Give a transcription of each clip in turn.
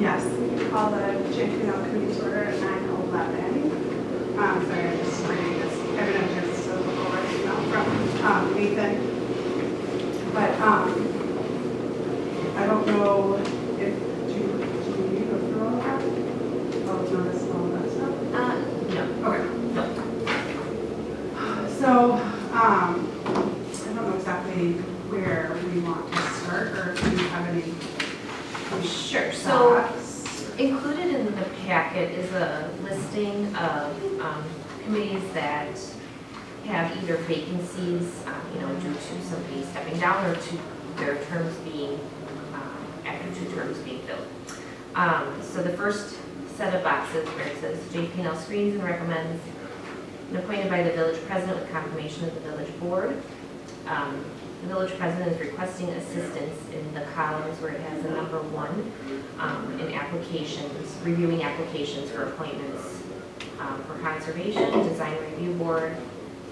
Yes, all the JPL committees order at 9:11. Sorry, I'm just reading this. I haven't had a chance to look over the email from Nathan. But I don't know if, do you need to go through all of that? Oh, notice all of that stuff? No. Okay. No. So, I don't know exactly where we want to start, or if you have any. Sure. So thoughts. included in the packet is a listing of committees that have either vacancies, due to somebody stepping down or to their terms being, after 2 terms being filled. So the first set of boxes where it says JPL screens and recommends and appointed by the village president with confirmation of the village board. The village president is requesting assistance in the columns where it has the number 1 in applications, reviewing applications for appointments for conservation, design review board,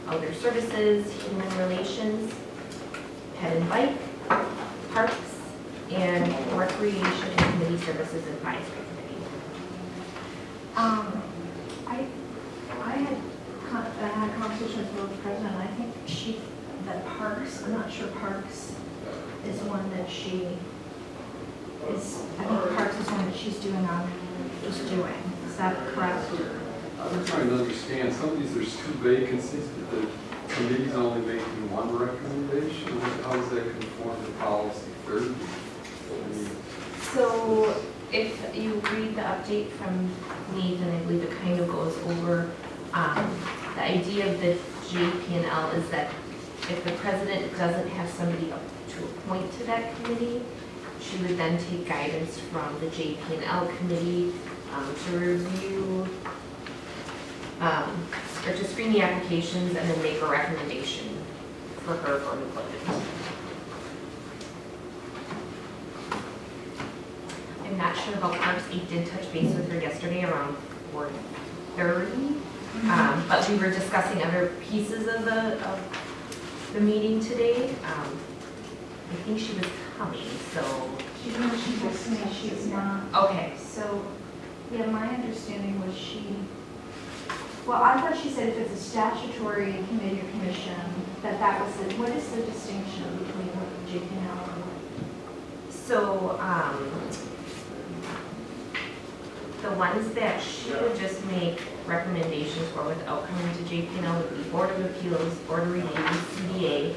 other services, human relations, pet and bike, parks, and recreation and committee services advisory committee. I had a conversation with the village president, and I think that parks, I'm not sure parks is one that she is, I think parks is one that she's doing. Is that correct? I'm trying to understand, some of these, there's 2 vacancies, but the committee's only making 1 recommendation. How does that conform to policy 30? So if you read the update from Nathan, I believe it kind of goes over the idea of the JPL is that if the president doesn't have somebody up to appoint to that committee, she would then take guidance from the JPL committee to review or to screen the applications and then make a recommendation for her for employment. I'm not sure about parks. I did touch base with her yesterday around 4:30, but we were discussing other pieces of the meeting today. I think she was coming, so. She texted me, she's not. Okay. So, yeah, my understanding was well, I thought she said if it's a statutory committee or commission, that was it. What is the distinction between what JPL and what? So, the ones that she would just make recommendations for without coming to JPL would be Board of Appeals, Board of Review, CDA,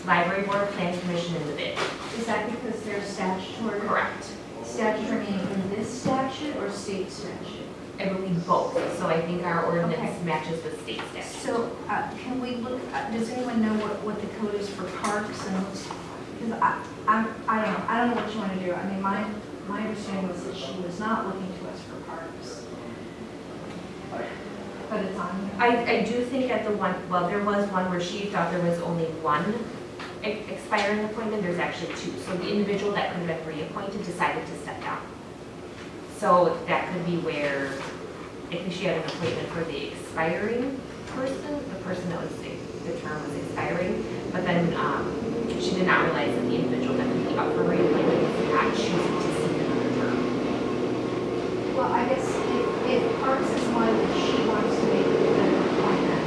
Library Board, Planning Commission, and the bid. Is that because they're statutory? Correct. Statutory meaning in this statute or state statute? I believe both. So I think our ordinance Okay. matches with state statute. So, can we look, does anyone know what the code is for parks and, because I don't know what you want to do. I mean, my understanding was that she was not looking to us for parks. But it's on here. I do think at the one, well, there was one where she thought there was only 1 expiring appointment. There's actually 2. So the individual that could have been reappointed decided to step down. So that could be where, if she had an appointment for the expiring person, the person that was, the term was expiring, but then she did not realize that the individual that could be up for reappointment was not choosing to seek another term. Well, I guess if parks is one that she wants to make an appointment,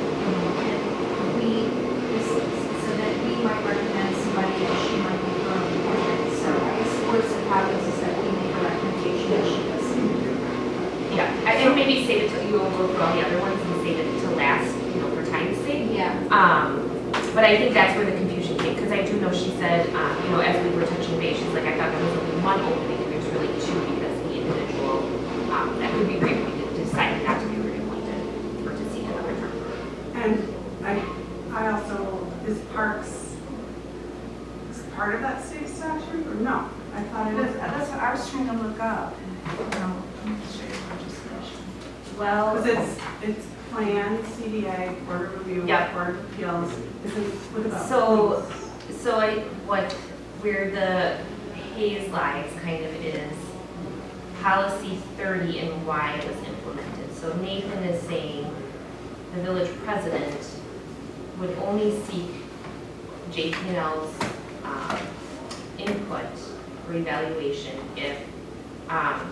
and so that we might recommend somebody that she might be her appointment. So I guess the worst that happens is that we make a recommendation that she doesn't. Yeah, and maybe save it till you will go through all the other ones and save it to last, for time's sake. Yeah. But I think that's where the confusion came, because I do know she said, as we were touching base, she's like, I thought there was only 1 opening, and there's really 2 because the individual that could be reappointed decided not to be reappointed or to seek another term. And I also, is parks part of that state statute, or no? I thought it was. That's what I was trying to look up. No, administrative legislation. Well, Because it's plan, CDA, Board of Review, Yep. Board of Appeals. What about? where the haze lies kind of is policy 30 and why it was implemented. So Nathan is saying the village president would only seek JPL's input or evaluation if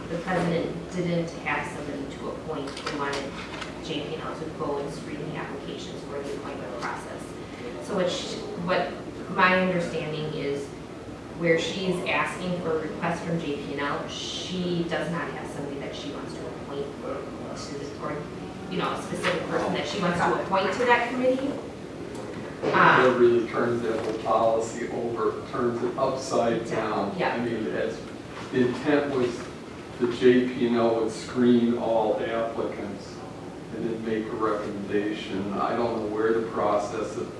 the president didn't have somebody to appoint, they wanted JPL to go and screen the applications for the appointment process. So what my understanding is, where she is asking for a request from JPL, she does not have somebody that she wants to appoint to, or, you know, a specific person that she wants to appoint to that committee. That really turns that whole policy over, turns it upside down. Yeah. I mean, the intent was the JPL would screen all applicants and then make a recommendation. I don't know where the process of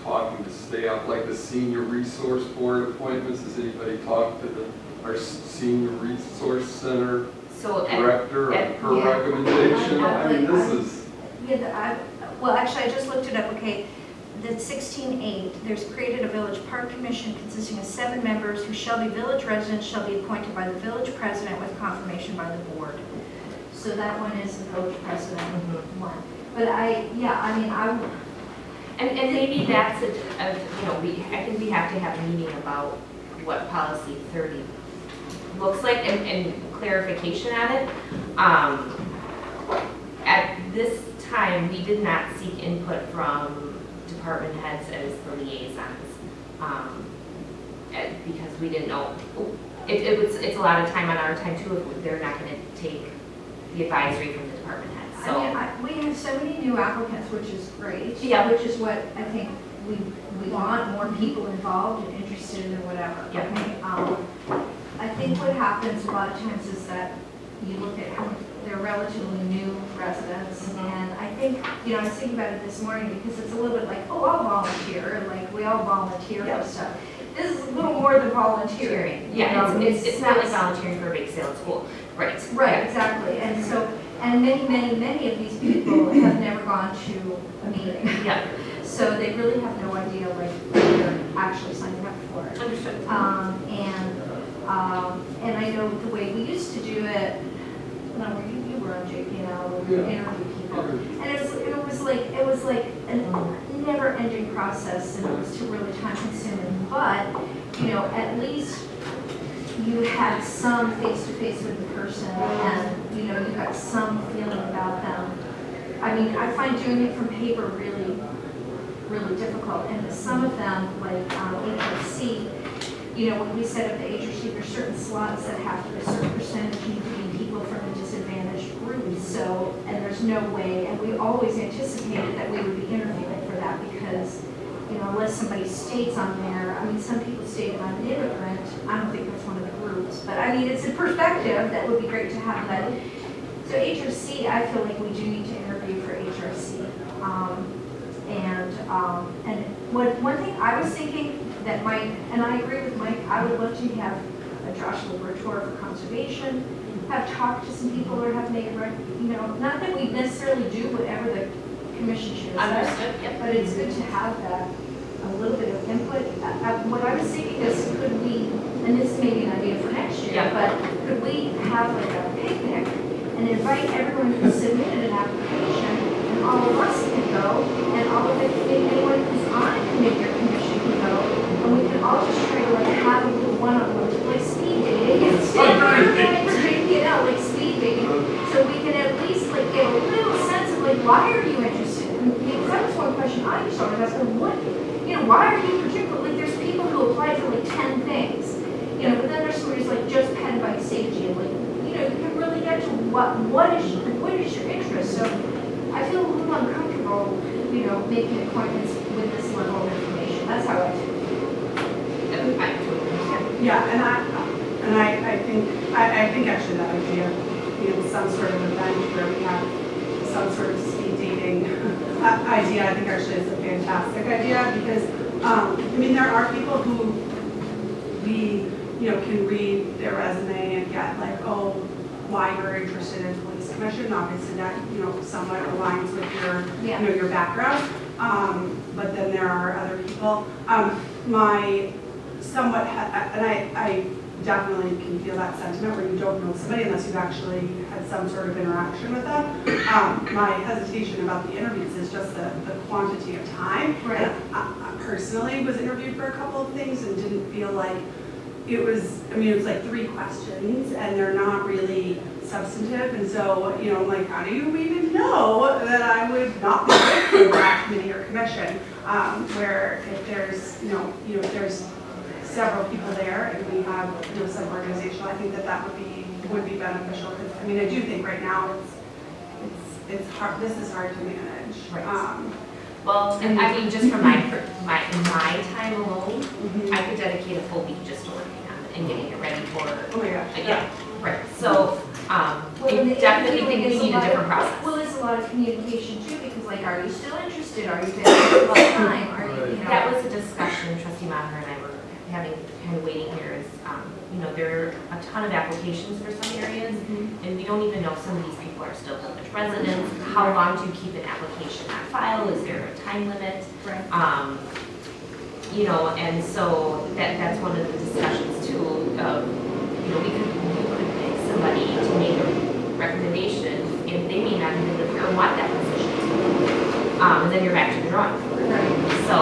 talking to staff, like the senior resource board appointments, has anybody talked to our senior resource center So director on her yeah. recommendation? I mean, this is, Yeah, well, actually, I just looked it up, okay. The 16.8, there's created a village park commission consisting of 7 members who shall be village residents, shall be appointed by the village president with confirmation by the board. So that one is the village president one. But I mean, And maybe that's you know, I think we have to have a meeting about what policy 30 looks like and clarification on it. At this time, we did not seek input from department heads as the liaisons, because we didn't know. It's a lot of time on our time too if they're not going to take the advisory from the department heads. So. I mean, we have so many new applicants, which is great. Yeah. Which is what I think we want, more people involved and interested in whatever. Yeah. Okay? I think what happens a lot of times is that you look at how they're relatively new residents, and I think, you know, I was thinking about it this morning because it's a little bit like, oh, I'll volunteer, and like we all volunteer for stuff. This is a little more than volunteering. Yeah, you know? it's not like volunteering for a bake sale at school. Right. Right, exactly. And so, and many of these people have never gone to a meeting. Yeah. So they really have no idea like what they're actually signing up for. Understood. And I know the way we used to do it, no, you were on JPL, we would interview people. And it was like a never-ending process, and it was really time-consuming. But, you know, at least you had some face-to-face with the person, and, you know, you got some feeling about them. I mean, I find doing it from paper really, really difficult. And some of them, like HRC, you know, when we set up the HRC, there's certain slots that have to be a certain percentage need to be people from a disadvantaged group. So, and there's no way, and we always anticipated that we would be interviewing for that because, you know, unless somebody states on there, I mean, some people stated I'm an immigrant, I don't think that's one of the groups, but I mean, it's a perspective that would be great to have. But so HRC, I feel like we do need to interview for HRC. And one thing I was thinking that might, and I agree with Mike, I would love to have a Joshua Bertor for conservation, have talked to some people or have made, you know, not that we necessarily do whatever the commission chooses. Understood, yep. But it's good to have that, a little bit of input. What I was thinking is, could we, and this may be an idea for next year, Yeah. but could we have like a picnic and invite everyone who submitted an application, and all of us can go, and all of it, anyone who's on a committee or commission can go, and we can all just try to like have a little one-on-one, like speed dating, instead of, you know, like speed dating, so we can at least like get a little sense of like, why are you interested? Because that was one question I just started asking, what, you know, why are you particularly, like, there's people who apply for like 10 things, you know, but then there's somebody who's like just pet bike safety, and like, you know, you can really get to what is your interest. So I feel a little uncomfortable, you know, making appointments with this level of information. That's how I feel. Yeah, and I think actually that idea, you know, some sort of event where we have some sort of speed dating idea, I think actually is a fantastic idea because, I mean, there are people who we, you know, can read their resume and get like, oh, why you're interested in police commission. Obviously that, you know, somewhat aligns with your, Yeah. you know, your background. But then there are other people. My somewhat, and I definitely can feel that sentiment where you don't know somebody unless you've actually had some sort of interaction with them. My hesitation about the interviews is just the quantity of time. Right. I personally was interviewed for a couple of things and didn't feel like it was, I mean, it was like 3 questions, and they're not really substantive, and so, you know, I'm like, how do you even know that I would not be good for that committee or commission? Where if there's, if there's several people there, and we have, some organizational, I think that would be beneficial, because, I mean, I do think right now it's hard, this is hard to manage. Right. Well, and I mean, just from my time alone, I could dedicate a full week just to working on it and getting it ready for, Oh my gosh. yeah, right. So, I definitely think we need a different process. Well, there's a lot of communication too, because like, are you still interested? Are you taking a lot of time? Are you, That was a discussion Trustee Maher and I were having, kind of waiting here is, there are a ton of applications for some areas, and we don't even know if some of these people are still village residents. How long do you keep an application on file? Is there a time limit? Right. And so that's one of the discussions too, of, you could pick somebody to make a recommendation, and they may not even live here or want that position. And then you're back to the drawing board. Right. So,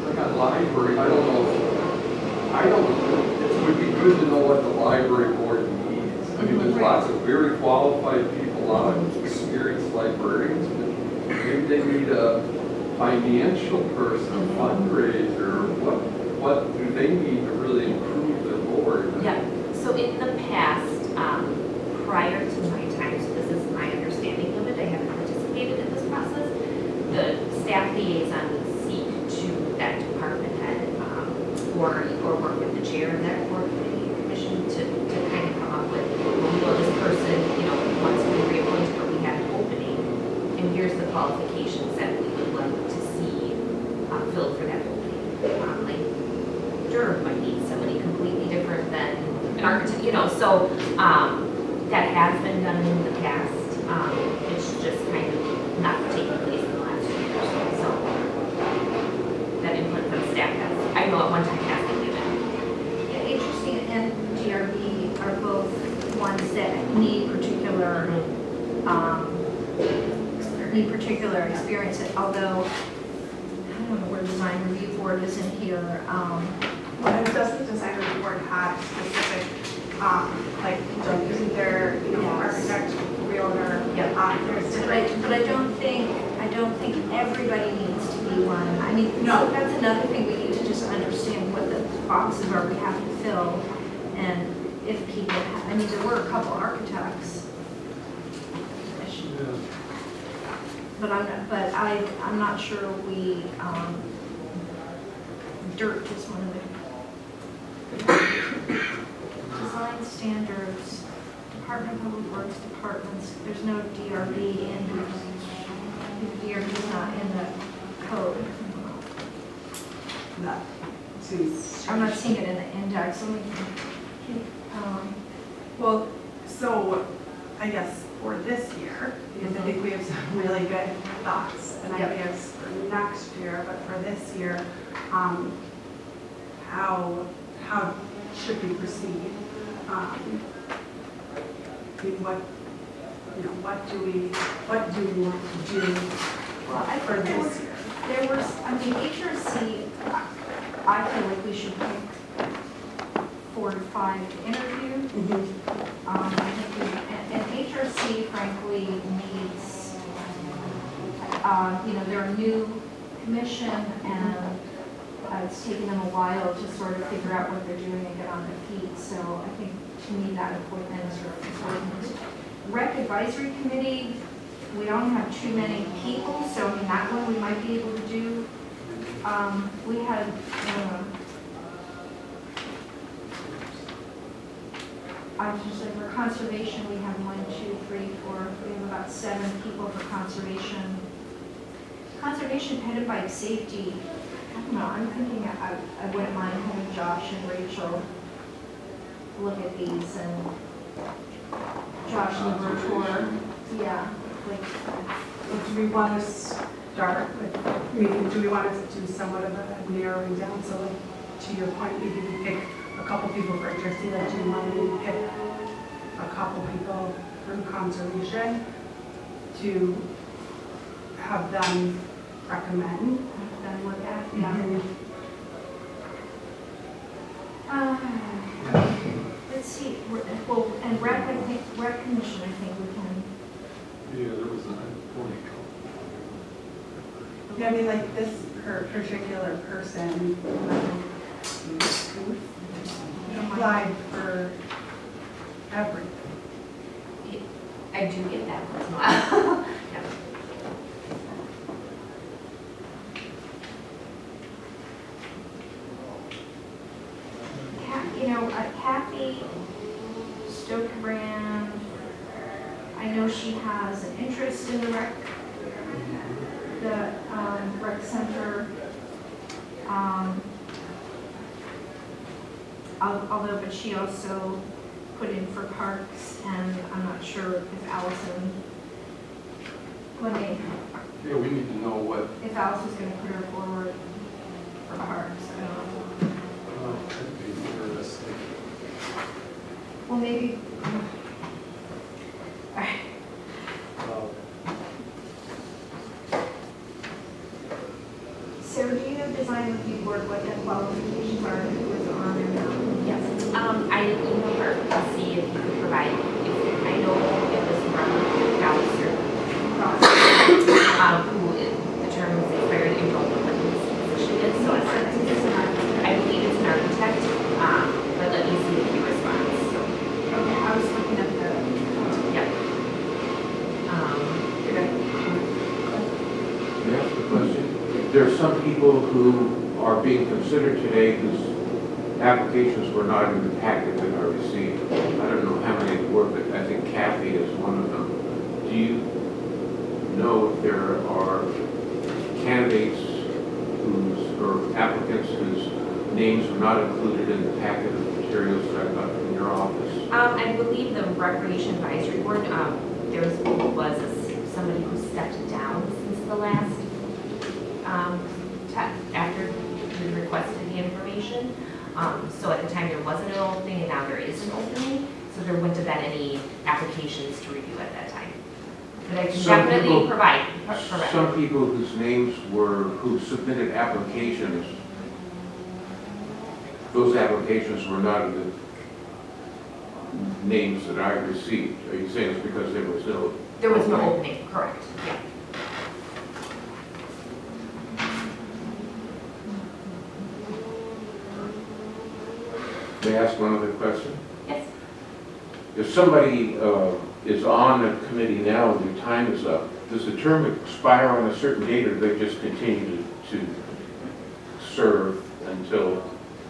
Like on library, I don't know, it would be good to know what the library board needs. I mean, there's lots of very qualified people, a lot of experienced librarians, but maybe they need a financial person, a fundraiser. What do they need to really improve their board? yeah, so in the past, prior to my time, so this is my understanding of it, I haven't participated in this process, the staff liaison would seek to that department head, or work with the chair of that board committee or commission to kind of come up with, well, this person, wants to be reappointed, but we have an opening, and here's the qualifications that we would like to see filled for that opening. Like, Durham might need somebody completely different than an architect, so that has been done in the past. It's just kind of not taken place in the last 2 years. So that input from staff has, I know at one time has been given. Yeah, interesting, and GRB are both ones that need particular, experience, although, I don't know where design review board is in here, Well, doesn't the design review board have specific, isn't there, architect, realtor? Yeah. There's but I don't think everybody needs to be one. I mean, No. that's another thing we need to just understand what the boxes are we have to fill, and if people, there were a couple architects. But I'm not sure we, dirt is one of the design standards, Department of Public Works departments, there's no DRB in, DRB is not in the code. That seems. I'm not seeing it in the index, Well, so I guess for this year, because I think we have some really good thoughts and Yep. ideas for next year, but for this year, how should we proceed? I mean, what do we want to do well, I for think this year? there was, HRC, I feel like we should pick 4 to 5 to interview. I think and HRC frankly needs, they're a new commission, and it's taken them a while to sort of figure out what they're doing and get on their feet. So I think, to me, that appointment is sort of important. Rec Advisory Committee, we don't have too many people, so that one we might be able to do. We had, I was just saying, for conservation, we have 1, 2, 3, 4, we have about 7 people for conservation. Conservation headed by safety, I don't know, I'm thinking I wouldn't mind having Josh and Rachel look at these, and Josh and Virtual, yeah, Do we want to start with, do we want to do somewhat of a narrowing down? So to your point, maybe we pick a couple people for HRC, do you want to pick a couple people from conservation to have them recommend? then look at, Yeah. Let's see, well, and rec, I think, rec commission, I think we can. Yeah, there was a point. Yeah, I mean, like this particular person applied for everything. I do get that once in a while. Yeah. You know, Kathy Stokebrand, I know she has an interest in the rec center. Although, but she also put in for parks, and I'm not sure if Allison, Yeah, we need to know what, if Allison's gonna put her forward for parks, I don't know. could be interesting. Well, maybe, Sarah, do you know design review board, what the qualifications are, who is on and not? Yes, I emailed her to see if you could provide, if I know it was from Gallagher, who the term is expired in April, what his position is, so I said, I believe it's an architect, but let me see if he responds, so, Okay, I was looking at the, yeah. May I ask a question? There are some people who are being considered today whose applications were not in the packet that I received. I don't know how many were, but I think Kathy is one of them. Do you know if there are candidates or applicants whose names were not included in the packet of materials that I got from your office? I believe the Recreation Advisory Board, there was somebody who stepped down since the last, after we requested the information. So at the time there wasn't an opening, and now there is an opening, so there wouldn't have been any applications to review at that time. But I can Some definitely people- provide. Some people whose names who submitted applications, those applications were not in the names that I received. Are you saying it's because there was no? There was no opening, correct, yeah. May I ask one other question? Yes. If somebody is on a committee now and their time is up, does the term expire on a certain date, or do they just continue to serve until?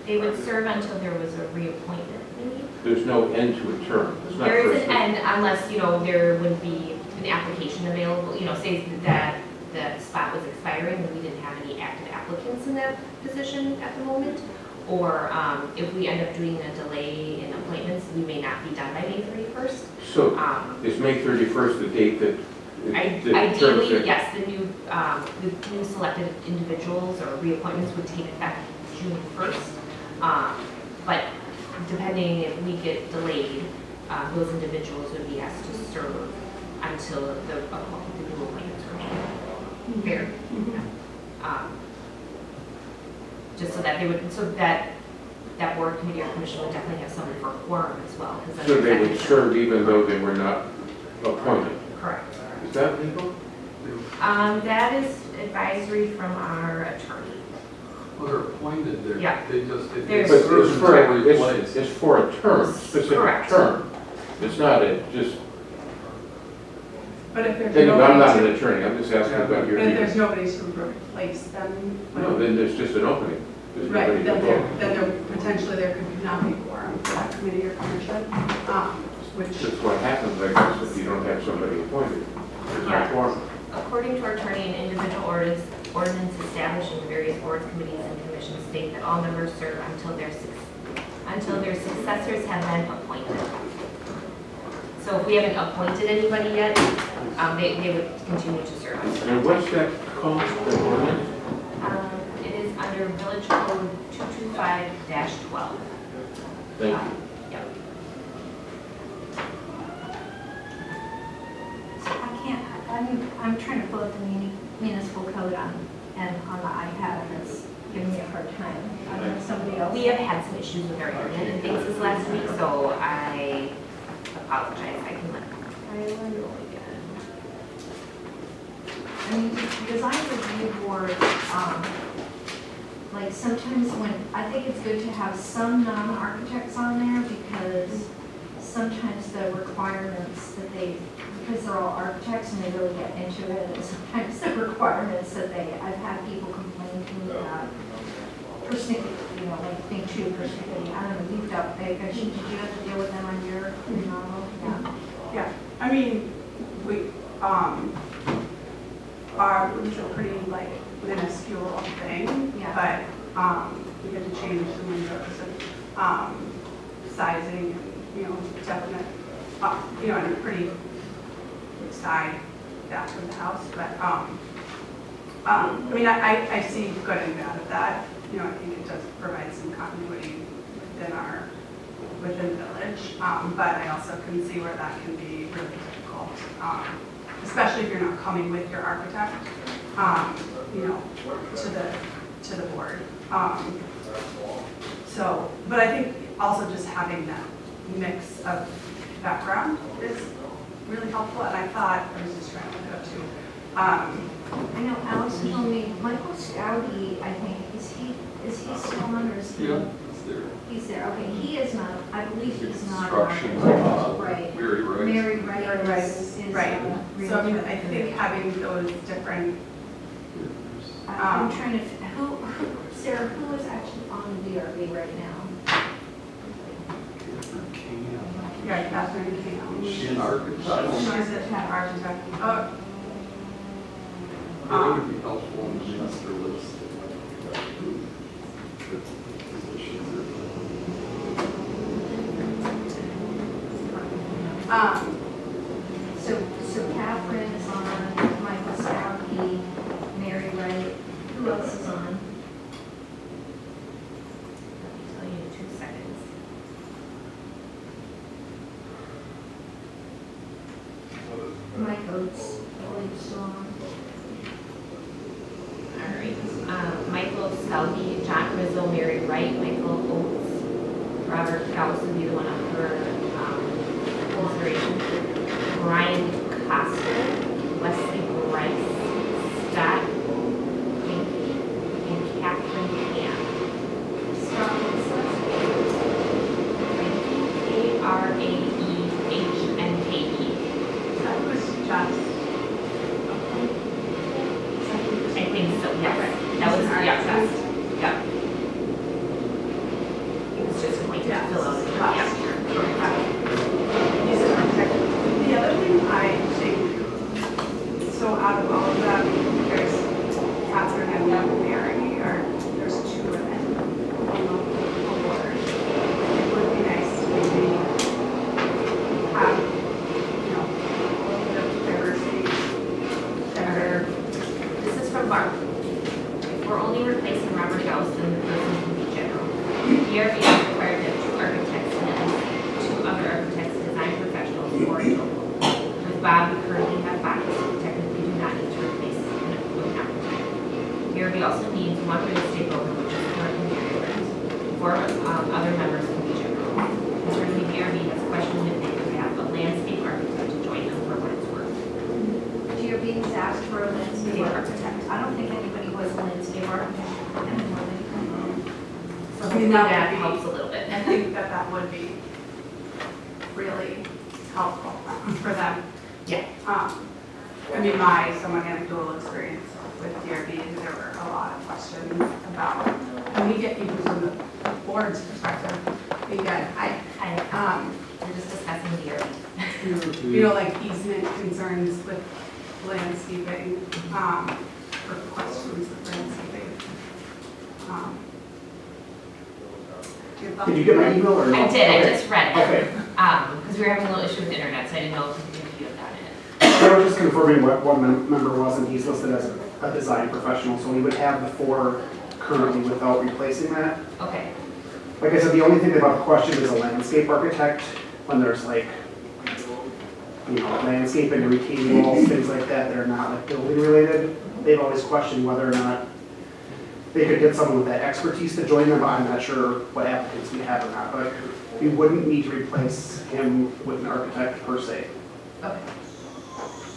They would serve until there was a reappointment, maybe? There's no end to a term? It's not There is first- an end unless, there would be an application available, say that the spot was expiring and we didn't have any active applicants in that position at the moment. Or if we end up doing a delay in appointments, we may not be done by May 31st. So is May 31st the date that? Ideally, yes, the new selected individuals or reappointments would take effect June 1st. But depending if we get delayed, those individuals would be asked to serve until the new appointments are made. Fair. Just so that that board, committee, or commission would definitely have someone for a quorum as well. 'Cause then So they would technically- serve even though they were not appointed? Correct. Is that legal? That is advisory from our attorney. Well, they're appointed, Yeah. they just, There's- they But serve it's until replaced. it's for a term, specific Correct. term. It's not just, But if there's anyway, I'm not an nobody attorney, I'm just asking Yeah, about your. but if there's nobody to replace them. No, then there's just an opening. There's Right, nobody to vote. then there potentially there could not be quorum for that committee or commission, which, That's what happens, I guess, if you don't have somebody appointed. There's no Yeah. quorum. According to our attorney, an individual ordinance establishing the various boards, committees, and commissions state that all members serve until their successors have been appointed. So if we haven't appointed anybody yet, they would continue to serve. And what's that called, the ordinance? It is under Village Code 225-12. Thank you. Yep. so I can't, I'm trying to pull up the municipal code on the iPad, and it's giving me a hard time. I don't know if somebody else. We have had some issues with our internet and things this last week, so I apologize. I can let Tyler know again. I mean, design review board, like sometimes when, I think it's good to have some non-architects on there because sometimes the requirements that they, because they're all architects and they really get into it, and sometimes the requirements that they, I've had people complain to me about persnickety, you know, like thing two, persnickety, I don't know, you've got, did you have to deal with them on your remodel? Yeah. Yeah, I mean, we, our rooms are pretty like minuscule thing, Yeah. but, we had to change the windows and, sizing and, you know, definite, you know, and a pretty big side back of the house, but, I mean, I see good and bad of that. You know, I think it does provide some continuity within the village, but I also can see where that can be really difficult, especially if you're not coming with your architect, you know, to the board. So, but I think also just having that mix of background is really helpful, and I thought, I was just trying to look up too. I know Alex told me, Michael Stoudy, I think, is he still on or is he? Yeah, it's there. He's there, okay, he is not, I believe he's not. Construction, Right. Mary Rice. Mary Wright is. Right. So I mean, I think having those different, I'm trying to, Sarah, who is actually on the DRB right now? yeah, Catherine Cam. She's an architect. She's an architect. It would be helpful in the master list. So Catherine is on, Michael Stoudy, Mary Wright, who else is on? I'll tell you in 2 seconds. Mike Oates, I believe, is still on. All right. Michael Stelby, John Rizzo, Mary Wright, Michael Oates, Robert Gauss would be the one up for consideration. Brian Costa, Wesley Bryce, Scott Fink, and Catherine Cam. Scott, what's K-R-A-E-H-N-K-E. That was just, I think so, yes. That was, yeah, that's, yeah. He was just going to fill out the last year. he's an architect. The other thing I think, so out of all of them, there's Catherine and Mary, or there's 2 women on the board. It would be nice to maybe have, you know, the diversity, gender. This is from Barb. If we're only replacing Robert Gauss, then the person can be general. DRB is required to have 2 architects and at least 2 other architects, design professionals, or a total. With Bob, we currently have 5, so we technically do not need to replace an architect. DRB also needs 1 real estate broker, which is currently Mary Wright. 4 other members can be general. Currently, DRB has questioned if they could have a landscape architect to join them for what it's worth. DRB has asked for a landscape architect. I don't think anybody was a landscape architect. So I mean, that that would be- helps a little bit. I think that would be really helpful for them. Yeah. I mean, my somewhat anecdotal experience with DRB, there were a lot of questions about, and we get even from the board's perspective, we get, We're just discussing DRB. you know, like easement concerns with landscaping, or questions with landscaping. Your thoughts? Did you get my email or no? I did, I Okay. just read it. Okay. Because we were having a little issue with the internet, so I didn't know if you had done it. So I was just confirming what one member was, and he's listed as a design professional, so we would have the 4 currently without replacing that. Okay. Like I said, the only thing they've questioned is a landscape architect, when there's like, you know, landscape and retaining walls, things like that, that are not like building related. They've always questioned whether or not they could get someone with that expertise to join them, but I'm not sure what applicants we have or not, but we wouldn't need to replace him with an architect per se. Okay.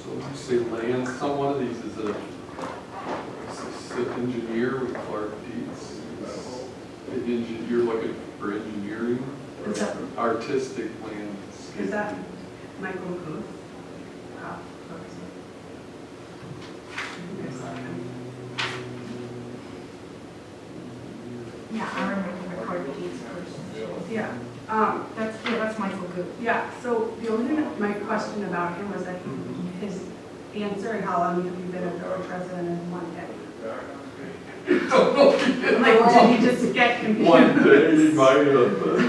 So you say land, some one of these is a engineer with Clark Dietz. You're looking for engineering, Is that, artistic land. is that Michael Booth? Oh, Yeah, I remember the card deeds person. yeah, That's Michael Goop. yeah, so the only thing, my question about him was that his answer, how long have you been a village resident in one day? Like, did he just get confused? One day, he might have, but,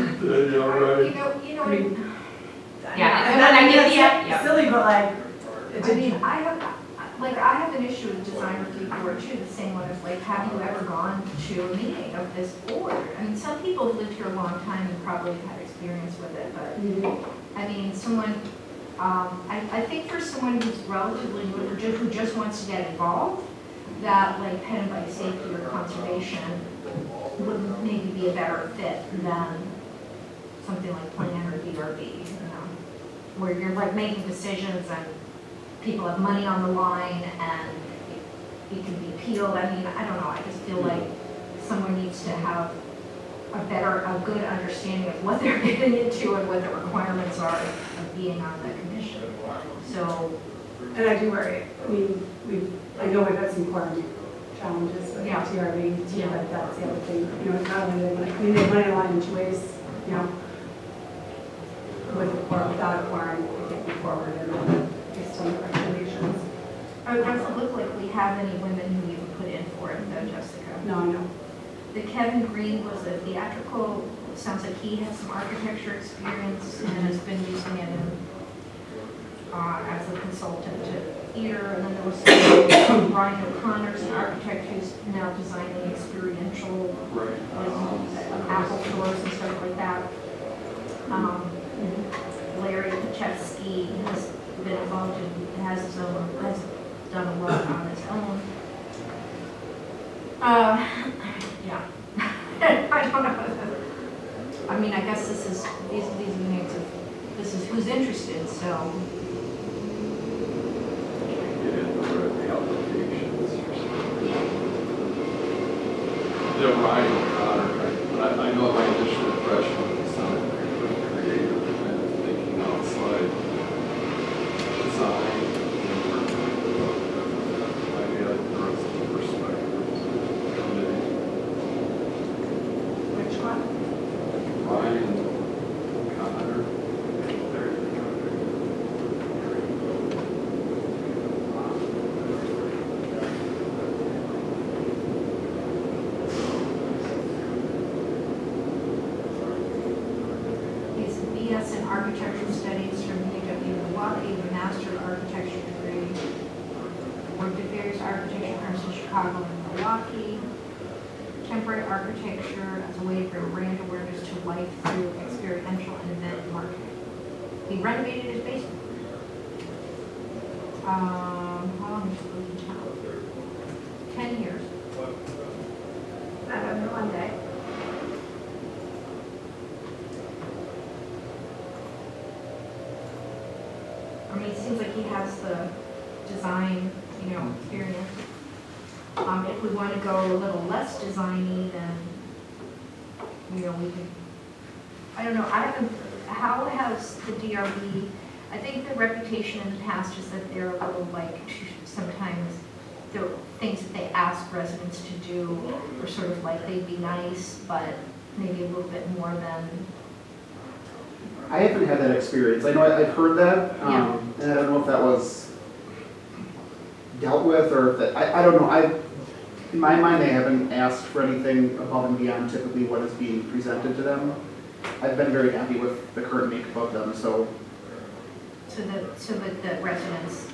yeah, right. I mean, Yeah, and I mean, yeah, it's yeah. silly, but like, I mean, I have an issue with design review board too, the same one as like, have you ever gone to a meeting of this board? I mean, some people have lived here a long time and probably have had experience with it, but I mean, someone, I think for someone who's relatively new, who just wants to get involved, that like pen and bike safety or conservation would maybe be a better fit than something like plan or DRB, you know, where you're like making decisions and people have money on the line and it can be appealed. I mean, I don't know, I just feel like someone needs to have a good understanding of what they're getting into and what the requirements are of being on the commission. So, and I do worry, I mean, I know we've had some quorum challenges with Yeah. TRV, too, Yeah. but that's the other thing, you know, it's not only, they money line in 2 ways, you know, with a quorum, without a quorum, we can't move forward and based on the recommendations. it doesn't look like we have any women who even put in for it, though, Jessica. No, I know. The Kevin Green was a theatrical, sounds like he has some architecture experience and has been using it as a consultant to theater. And then there was Brian O'Connor's an architect who's now designing experiential Right. Apple stores and stuff like that. Larry Pachevsky has been involved in, has done a lot on his own. Yeah. I don't know. I mean, I guess these are the names of, this is who's interested, so. Get in the applications or something. Yeah, Ryan O'Connor, I know my initial impression of the sounded pretty creative and thinking outside design. I had interesting perspectives. Which one? Ryan O'Connor. He's a BS in Architectural Studies from UW Milwaukee, a Master of Architecture degree. Worked at various architecture firms in Chicago and Milwaukee. Temporary architecture as a way to bring brand awareness to life through experiential and event marketing. He renovated his basement. How long has he lived in town? 10 years. I don't know, one day. I mean, it seems like he has the design, experience. If we want to go a little less designy, then, we can, I don't know, how has the DRB, I think the reputation in the past is that they're a little like, sometimes the things that they ask residents to do are sort of like, they'd be nice, but maybe a little bit more than, I haven't had that experience. I know I've heard that, Yeah. and I don't know if that was dealt with or if that, I don't know. In my mind, they haven't asked for anything above and beyond typically what is being presented to them. I've been very happy with the current makeup of them, so. so that the residents,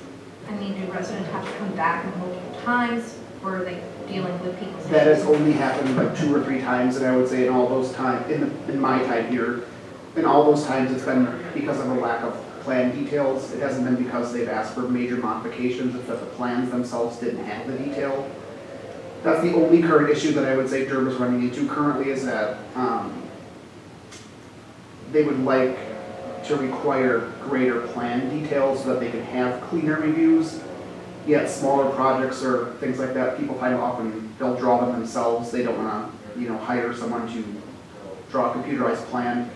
I mean, do residents have to come back multiple times, or are they dealing with people's That has issues? only happened like 2 or 3 times, and I would say in all those times, in my time here, in all those times, it's been because of a lack of plan details. It hasn't been because they've asked for major modifications, it's that the plans themselves didn't have the detail. That's the only current issue that I would say Durham is running into currently is that they would like to require greater plan details so that they can have cleaner reviews. Yet smaller projects or things like that, people find often they'll draw them themselves. They don't want to, hire someone to draw a computerized plan.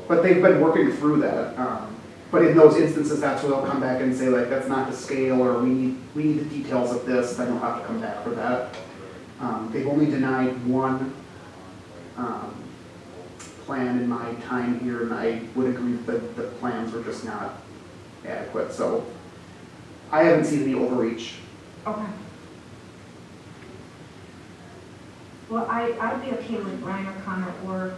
But they've been working through that. But in those instances, that's where they'll come back and say like, that's not to scale, or we need the details of this. Then you'll have to come back for that. They've only denied one plan in my time here, and I would agree that the plans were just not adequate. So I haven't seen any overreach. Okay. Well, I'd be okay with Ryan O'Connor or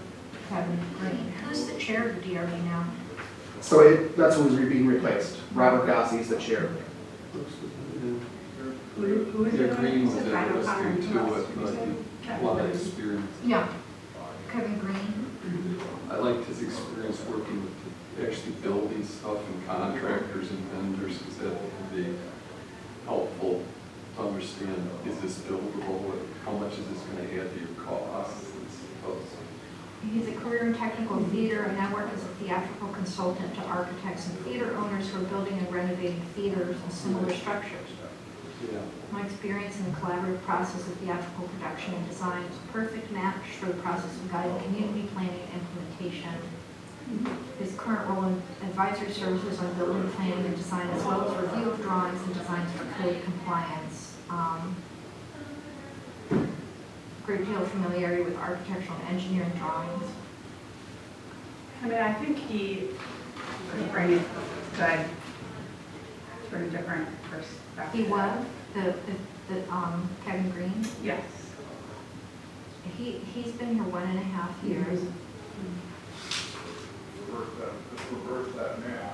Kevin Green. Who's the chair of the DRB now? So that's who's being replaced. Robert Gossi is the chair. Who is Yeah, it? Green was Is it Ryan O'Connor interesting and too, who else with did you say? a lot of experience. Yeah. Kevin Green. I liked his experience working with actually building stuff and contractors and vendors, because that can be helpful to understand, is this buildable, how much is this going to add to your costs and stuff. He's a career in technical theater and now works as a theatrical consultant to architects and theater owners who are building and renovating theaters and similar structures. Yeah. My experience in the collaborative process of theatrical production and design is a perfect match for the process of guiding community planning and implementation. His current role in advisory services on building planning and design, as well as review of drawings and designs for code compliance. Great deal of familiarity with architectural and engineering drawings. I mean, I think he could bring it good, sort of different perspective. He was the Kevin Green. Yes. He's been here 1.5 years. Reverse that now.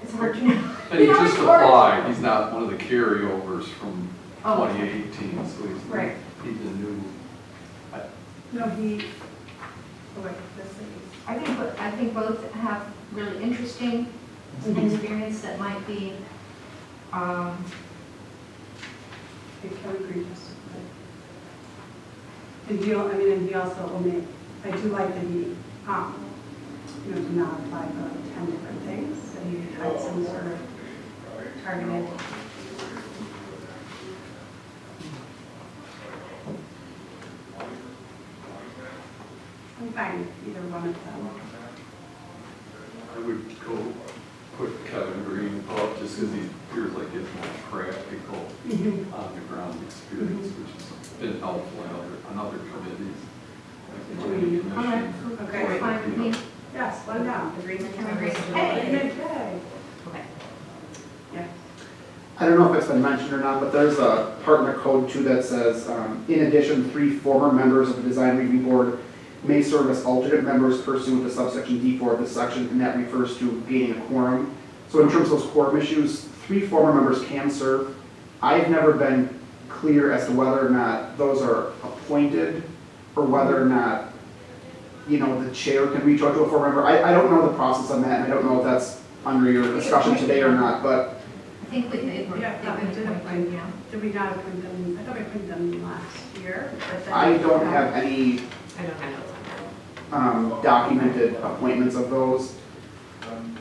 It's hard to know. And he You know, just it's hard. applied, he's not one of the carryovers from Oh. 2018, so Right. he's a new. No, oh wait, this is. I think both have really interesting experience that might be, I Kevin Green just. And he also will make, I do like that he, did not apply for like 10 different things, that he had some sort of targeted. I'm fine with either one of them. I would go put Kevin Green up just because he appears like he has more practical on the ground experience, which has been helpful in other committees. Like the planning commission. Okay. it's fine with me. Yes, one down. Agreement? Kevin Green. Hey, Okay. yeah. I don't know if it's been mentioned or not, but there's a part in the code too that says, in addition, 3 former members of the design review board may serve as alternate members pursuant to subsection D4 of this section, and that refers to gaining a quorum. So in terms of those quorum issues, 3 former members can serve. I've never been clear as to whether or not those are appointed, or whether or not, the chair can reach out to a former member. I don't know the process on that, and I don't know if that's under your discussion today or not, but I think they've been Yeah, I did appointed, appoint, yeah. did we not appoint them? I thought we appointed them last year, but then. I don't have any I don't have notes on that. documented appointments of those.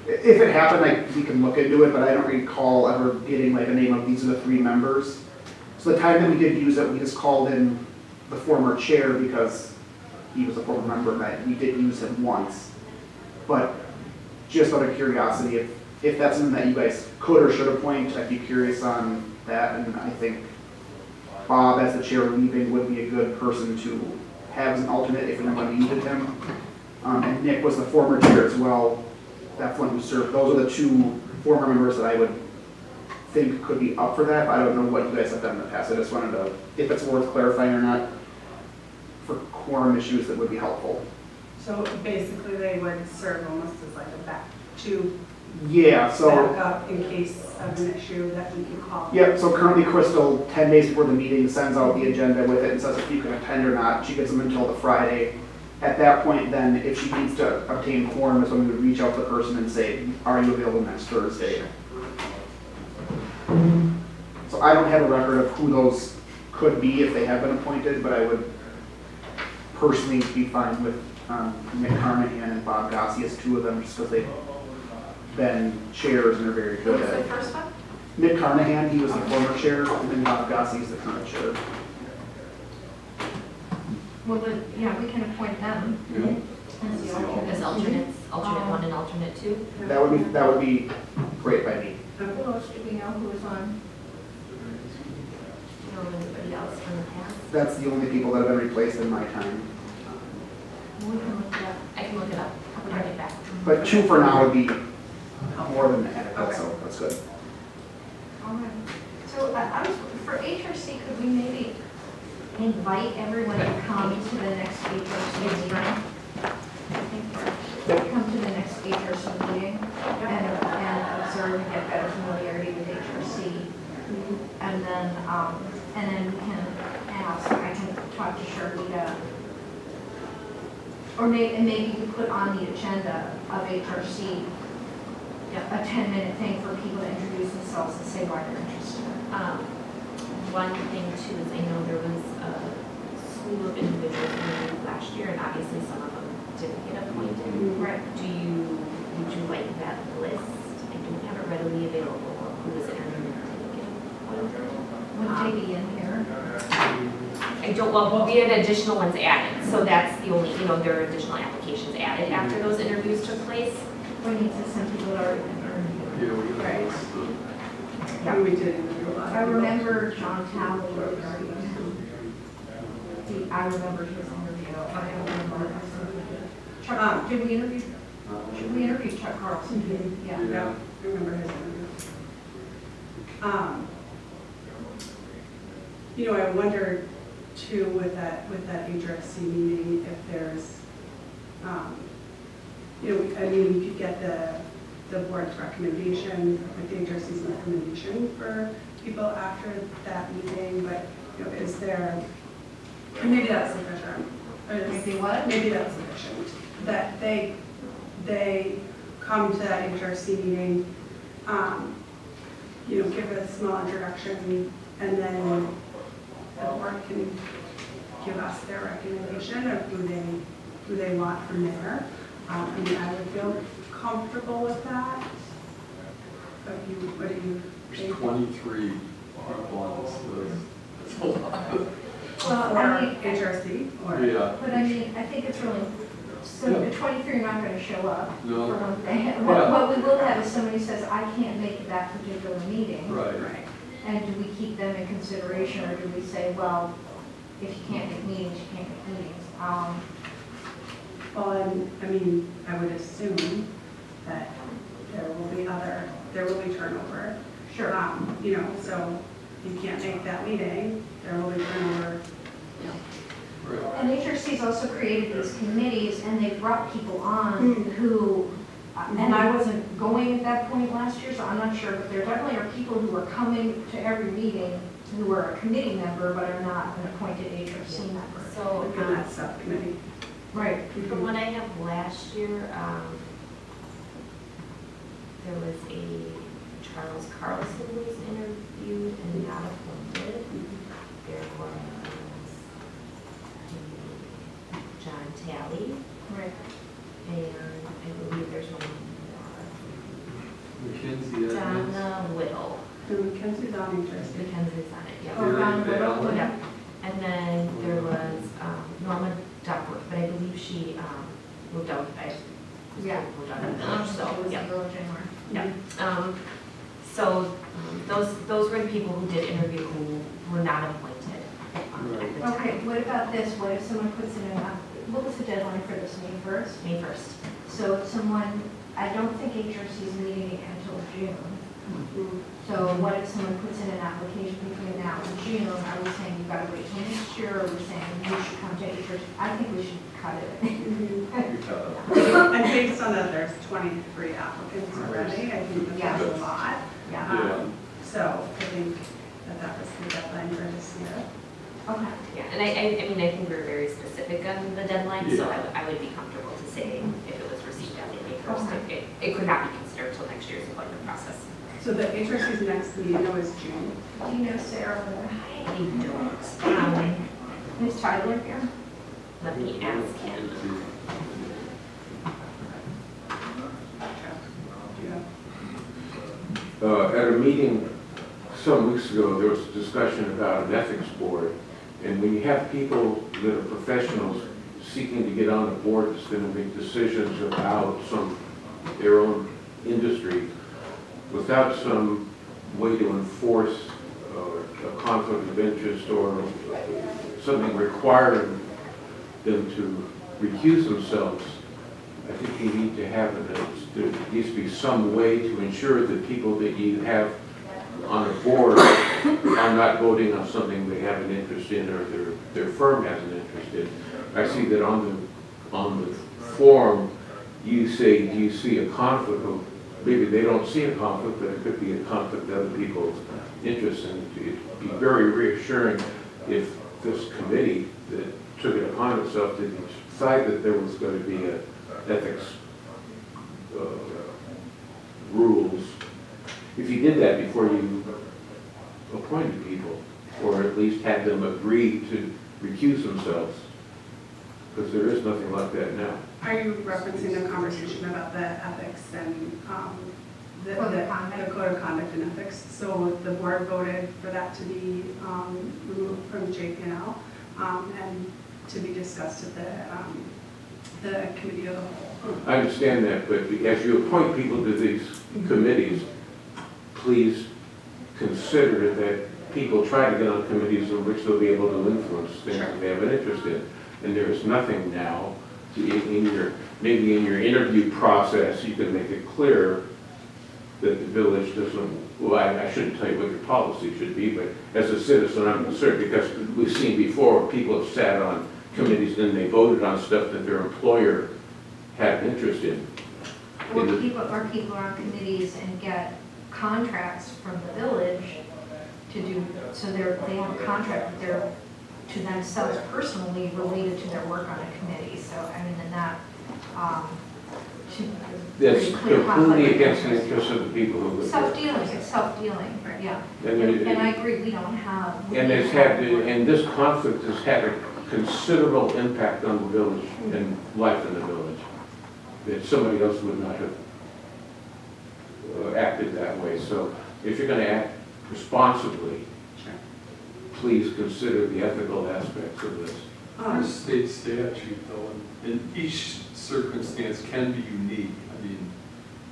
If it happened, we can look into it, but I don't recall ever getting like a name of these are the 3 members. So the time that we did use it, we just called in the former chair because he was a former member, and we did use him once. But just out of curiosity, if that's something that you guys could or should appoint, I'd be curious on that, and I think Bob, as the chair leaving, would be a good person to have as an alternate if anybody needed him. And Nick was the former chair as well. That's one who served. Those are the 2 former members that I would think could be up for that. But I don't know what you guys have done in the past. I just wanted to, if it's worth clarifying or not, for quorum issues that would be helpful. So basically, they would serve almost as like a Yeah, so, backup in case of an issue that we can call. yep, so currently Crystal, 10 days before the meeting, sends out the agenda with it and says if you can attend or not. She gives them until the Friday. At that point, then, if she needs to obtain quorum, is when we would reach out to the person and say, are you available next Thursday? So I don't have a record of who those could be if they have been appointed, but I would personally be fine with Nick Carnahan and Bob Gossi as two of them, just because they've been chairs and are very Who good was at the it. first one? Nick Carnahan, he was the former chair, and then Bob Gossi is the current chair. Well, then, yeah, we can appoint them Yeah. as the alternates. As alternates, alternate one and alternate two. That would be great by me. Who else do we know who is on? You know, anybody else from the past? That's the only people that have been replaced in my time. We can look it up. I can look it up, I'll bring it back. But two for now would be more than adequate, so that's good. All right. So I was, for HRC, could we maybe invite everyone to come to the next HRC meeting? I think come to the next HRC meeting and observe and get better familiarity with HRC. And then we can ask, I can talk to Sharita. Or maybe we put on the agenda of HRC a 10-minute thing for people to introduce themselves and say why they're interested. One thing too is I know there was a slew of individuals interviewed last year, and obviously some of them didn't get appointed. Right. Would you like that list? I don't have it readily available, of who was interviewed and didn't get appointed. Would they be in here? I don't, well, we had additional ones added, so that's the only, there are additional applications added after those interviews took place. We need to send people that are already been interviewed. Yeah, we Right. can list the, Yeah. We did interview a lot of I people. remember John Talley was already I remember his interview. I don't remember. Chuck, did we interview, should we interview Chuck Carlson? Yeah. Yeah, I remember his interview. I wonder too with that HRC meeting, if there's, we could get the board's recommendation, like the HRC's recommendation for people after that meeting, but, is there, and maybe that's sufficient. Or is- Maybe what? Maybe that's sufficient, that they come to that HRC meeting, give a small introduction, and then the board can give us their recommendation of who they want from there. I would feel comfortable with that. But what do you there's think? 23 people on this list. That's a lot. Well, I mean, For HRC, or? Yeah. but I mean, I think it's really, so the 23 are not going to show up No. for one thing. Yeah. What we will have is somebody says, I can't make that particular meeting. Right. Right. And do we keep them in consideration, or do we say, well, if you can't make meetings, you can't make meetings? Well, I would assume that there will be turnover. Sure. So if you can't make that meeting, there will be turnover. Right. And HRC's also created these committees, and they've brought people on who, and I wasn't going at that point last year, so I'm not sure, but there definitely are people who are coming to every meeting who are a committee member, but are not an appointed HRC member. So, Within that subcommittee. Right. from what I have last year, there was a Charles Carlson who was interviewed and not appointed. There was John Talley, Right. and I believe there's one McKinsey, more. Edmonds. Donna Whittle. And Mackenzie's on HRC. Mackenzie's on it, yeah. Oh, Donna Whittle. Oh, yeah. And then there was Norma Duckworth, but I believe she moved out. Yeah. Moved out of the village, so, Was yeah. in Village Anywhere. Yeah. Those were the people who did interview who were not appointed at the time. Okay, what about this? What if someone puts in what was the deadline for this, May 1st? May 1st. So if someone, I don't think HRC is meeting until June. So what if someone puts in an application between now and June? Are we saying you gotta wait till next year, or are we saying you should come to HRC? I think we should cut it. We got it. And based on that, there's 23 applicants already. I think that's a lot. Yeah. So I think that was the deadline for this year. Okay. Yeah, and I think we were very specific on the deadline, so Yeah. I would be comfortable to say if it was received on May 1st, it could not be considered until next year's appointment process. So the HRC's next meeting is June. Do you know Sarah? I don't. Is Tyler here? Let me ask him. Yeah. At a meeting some weeks ago, there was a discussion about an ethics board. And when you have people that are professionals seeking to get on a board that's going to make decisions about their own industry, without some way to enforce a conflict of interest or something requiring them to recuse themselves, I think you need to have there needs to be some way to ensure that people that you have on the board are not voting on something they have an interest in or their firm has an interest in. I see that on the form, you say, do you see a conflict? Well, maybe they don't see a conflict, but it could be a conflict of other people's interests. And it'd be very reassuring if this committee that took it upon itself to decide that there was going to be a ethics rules. If you did that before you appointed people, or at least had them agree to recuse themselves, because there is nothing like that now. Are you referencing the conversation about the ethics and the Code of conduct. the code of conduct and ethics? So the board voted for that to be removed from JPL and to be discussed at the committee of the whole. I understand that, but as you appoint people to these committees, please consider that people try to get on committees in which they'll be able to influence things that they have an interest in. And there is nothing now maybe in your interview process, you can make it clear that the village doesn't, well, I shouldn't tell you what your policy should be, but as a citizen, I'm concerned because we've seen before people have sat on committees and they voted on stuff that their employer had an interest in. Or people are on committees and get contracts from the village to do, so they have a contract that they're to themselves personally related to their work on a committee. So, I mean, and that, should. That's pretty clear conflict completely of against the interest. interests of the people who live there. Self-dealing, it's self-dealing, yeah. And I agree, we don't have. And this conflict has had a considerable impact on the village and life in the village, that somebody else would not have acted that way. So if you're going to act responsibly, please consider the ethical aspects of this. There's state statute though, and each circumstance can be unique. I mean,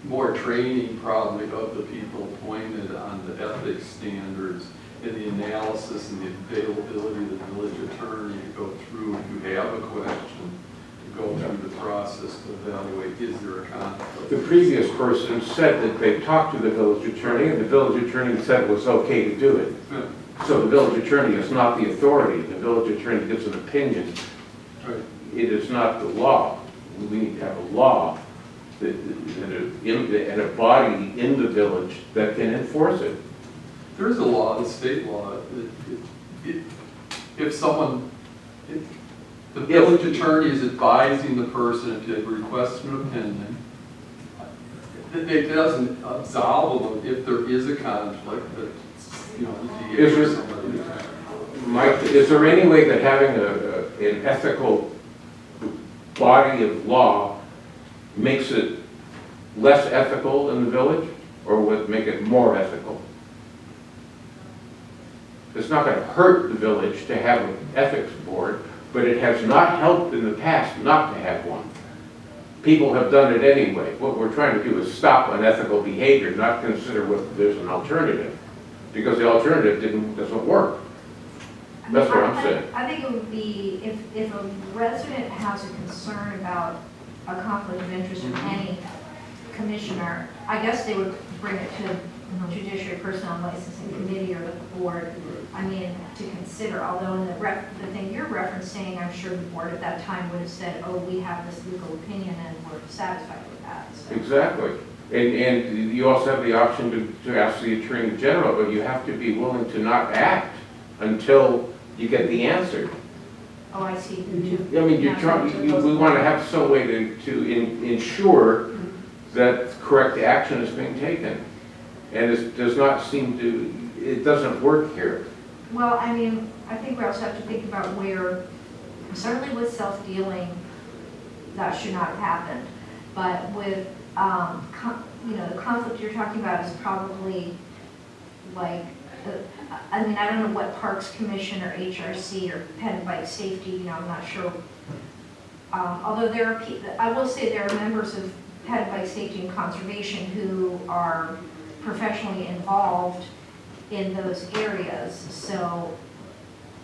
more training probably of the people appointed on the ethics standards and the analysis and the availability of the village attorney to go through, if you have a question, to go through the process to evaluate, is there a conflict? The previous person said that they talked to the village attorney, and the village attorney said it was okay to do it. Yeah, So the village attorney is not the authority. The village attorney gives an opinion. right. It is not the law. We need to have a law and a body in the village that can enforce it. There's a law, the state law, if the village attorney is advising the person to request an opinion, it doesn't absolve them if there is a conflict, that, you know, the DA or somebody. Mike, is there any way that having an ethical body of law makes it less ethical in the village, or would it make it more ethical? It's not going to hurt the village to have an ethics board, but it has not helped in the past not to have one. People have done it anyway. What we're trying to do is stop unethical behavior, not consider whether there's an alternative, because the alternative doesn't work. That's what I'm saying. I think it would be, if a resident has a concern about a conflict of interest with any commissioner, I guess they would bring it to Judiciary Personnel Licensing Committee or the board, I mean, to consider, although in the thing you're referencing, I'm sure the board at that time would have said, oh, we have this legal opinion and we're satisfied with that. So. Exactly. And you also have the option to ask the Attorney General, but you have to be willing to not act until you get the answer. Oh, I see. I mean, we want to have some way to ensure that correct action is being taken. And it does not seem to, it doesn't work here. Well, I mean, I think we also have to think about where, certainly with self-dealing, that should not have happened. But with, the conflict you're talking about is probably like, I mean, I don't know what Parks Commission or HRC or Pet and Bike Safety, I'm not sure. Although there are, I will say there are members of Pet and Bike Safety and Conservation who are professionally involved in those areas. So,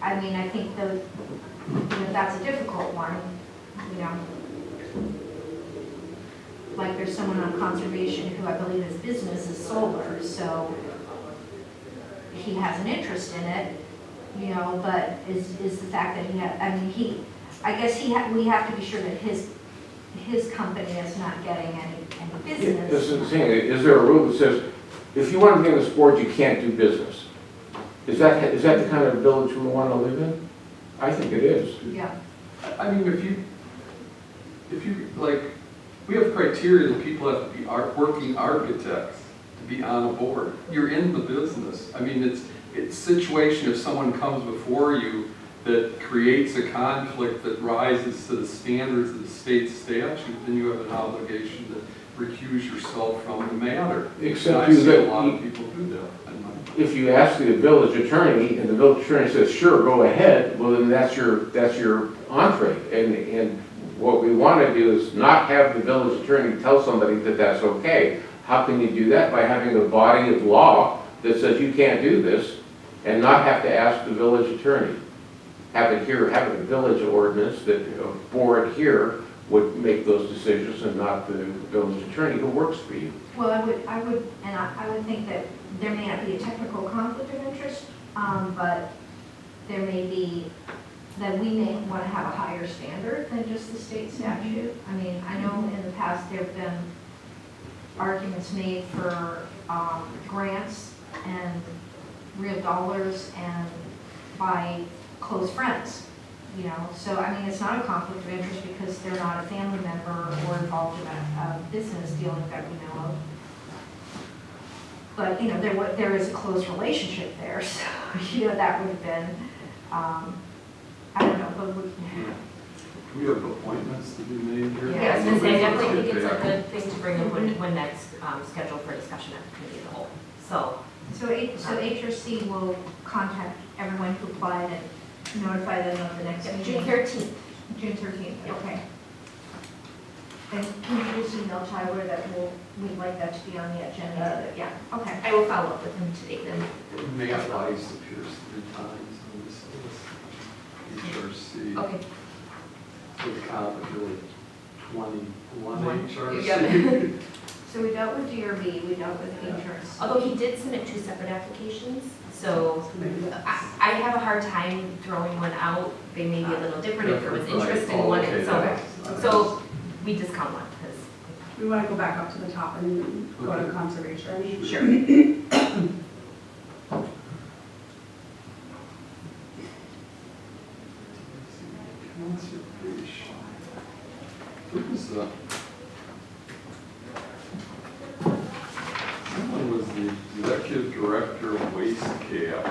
I mean, I think that's a difficult one, Like there's someone on conservation who I believe his business is solar, so he has an interest in it, but is the fact that we have to be sure that his company is not getting any business. This is the thing, is there a rule that says, if you want to be in the sport, you can't do business? Is that the kind of village we want to live in? I think it is. Yeah. I mean, if you, like, we have criteria that people have to be working architects to be on a board. You're in the business. I mean, it's situation if someone comes before you that creates a conflict that rises to the standards of the state statute, then you have an obligation to recuse yourself from the matter. Except I see a lot of people do that. If you ask the village attorney, and the village attorney says, sure, go ahead, well, then that's your entree. And what we want to do is not have the village attorney tell somebody that that's okay. How can you do that? By having a body of law that says you can't do this, and not have to ask the village attorney. Have a village ordinance that a board here would make those decisions and not the village attorney who works for you. Well, I would think that there may not be a technical conflict of interest, but there may be, that we may want to have a higher standard than just the state statute. I mean, I know in the past there have been arguments made for grants and real dollars and by close friends, So, I mean, it's not a conflict of interest because they're not a family member or involved in a business dealing that we know of. But, there is a close relationship there, so, that would have been, I don't know, but We have appointments to be made here. Yeah, I was gonna say, I definitely think it's a good thing to bring up when that's scheduled for discussion at the committee of the whole. So HRC will contact everyone who applied and notify them of the next meeting? June 13th. June 13th, okay. And can you just email Tyler that we'd like that to be on the agenda? Yeah, Okay. I will follow up with him today then. Matt Weiss appears 3 times on this list. HRC. Okay. So the count of really 21 One. HRC. Yeah. So we dealt with DRB, we dealt with insurance. Although he did submit 2 separate applications, so I have a hard time throwing one out. They may be a little different if there was interest in one, Okay, so we discount one because. We want to go back up to the top and go to conservation. Sure. Conservation. What was the? Someone was the executive director of Waste Cap.